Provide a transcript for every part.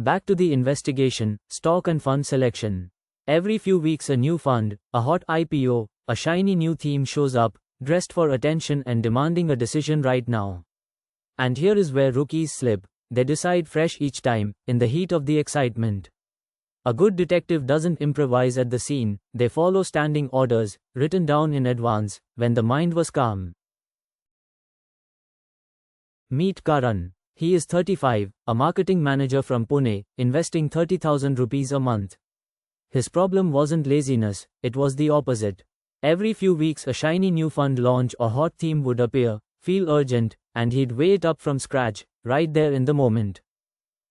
Back to the investigation, stock and fund selection. Every few weeks a new fund, a hot IPO, a shiny new theme shows up, dressed for attention and demanding a decision right now. And here is where rookies slip. They decide fresh each time, in the heat of the excitement. A good detective doesn't improvise at the scene, they follow standing orders, written down in advance, when the mind was calm. Meet Karan. He is 35, a marketing manager from Pune, investing 30,000 rupees a month. His problem wasn't laziness, it was the opposite. Every few weeks a shiny new fund launch or hot theme would appear, feel urgent, and he'd weigh it up from scratch, right there in the moment.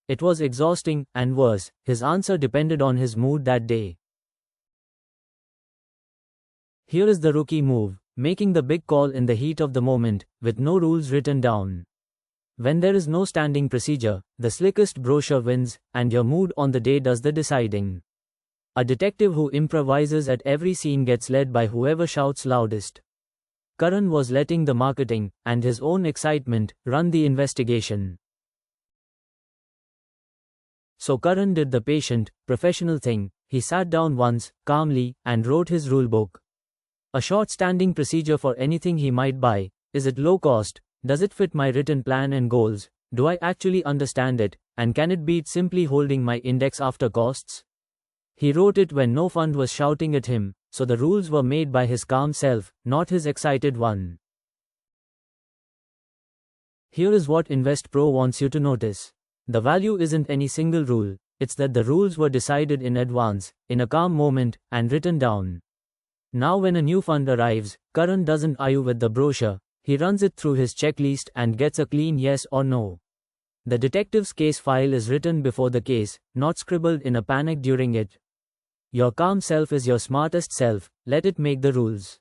It was exhausting, and worse, his answer depended on his mood that day. Here is the rookie move, making the big call in the heat of the moment, with no rules written down. When there is no standing procedure, the slickest brochure wins, and your mood on the day does the deciding. A detective who improvises at every scene gets led by whoever shouts loudest. Karan was letting the marketing, and his own excitement, run the investigation. So Karan did the patient, professional thing. He sat down once, calmly, and wrote his rulebook. A short standing procedure for anything he might buy. Is it low cost? Does it fit my written plan and goals? Do I actually understand it? And can it beat simply holding my index after costs? He wrote it when no fund was shouting at him, so the rules were made by his calm self, not his excited one. Here is what InvestPro wants you to notice. The value isn't any single rule, it's that the rules were decided in advance, in a calm moment, and written down. Now when a new fund arrives, Karan doesn't argue with the brochure, he runs it through his checklist and gets a clean yes or no. The detective's case file is written before the case, not scribbled in a panic during it. Your calm self is your smartest self, let it make the rules.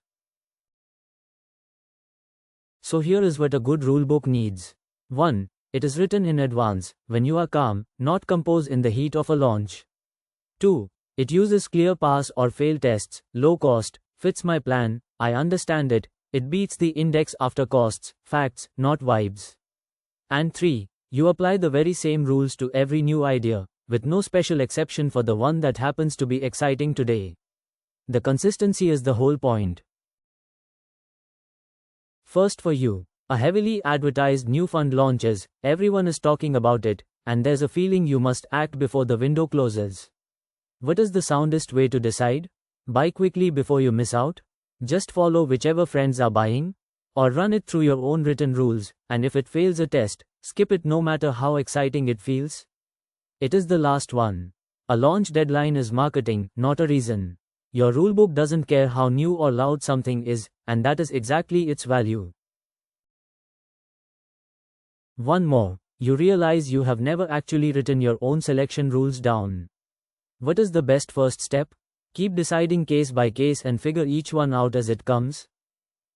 So here is what a good rulebook needs. 1. It is written in advance, when you are calm, not composed in the heat of a launch. 2. It uses clear pass or fail tests, low cost, fits my plan, I understand it, it beats the index after costs, facts, not vibes. And 3. You apply the very same rules to every new idea, with no special exception for the one that happens to be exciting today. The consistency is the whole point. First for you. A heavily advertised new fund launches, everyone is talking about it, and there's a feeling you must act before the window closes. What is the soundest way to decide? Buy quickly before you miss out? Just follow whichever friends are buying? Or run it through your own written rules, and if it fails a test, skip it no matter how exciting it feels? It is the last one. A launch deadline is marketing, not a reason. Your rulebook doesn't care how new or loud something is, and that is exactly its value. One more, you realize you have never actually written your own selection rules down. What is the best first step? Keep deciding case by case and figure each one out as it comes.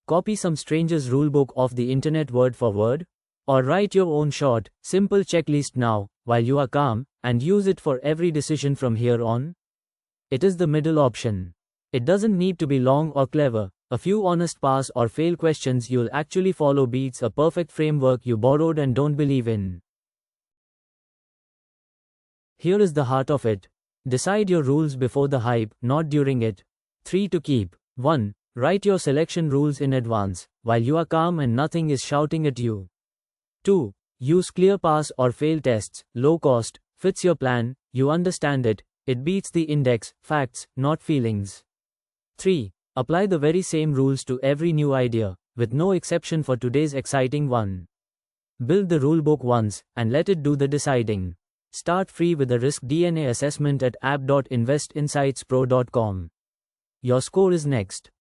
Copy some stranger's rulebook off the internet word for word. Or write your own short, simple checklist now, while you are calm, and use it for every decision from here on. It is the middle option. It doesn't need to be long or clever. A few honest pass or fail questions you'll actually follow beats a perfect framework you borrowed and don't believe in. Here is the heart of it. Decide your rules before the hype, not during it. 3 to keep. 1. Write your selection rules in advance, while you are calm and nothing is shouting at you. 2. Use clear pass or fail tests, low cost, fits your plan, you understand it, it beats the index, facts, not feelings. 3. Apply the very same rules to every new idea, with no exception for today's exciting one. Build the rulebook once, and let it do the deciding. Start free with a risk DNA assessment at app.invest-InsightsPRO.com. Your score is next.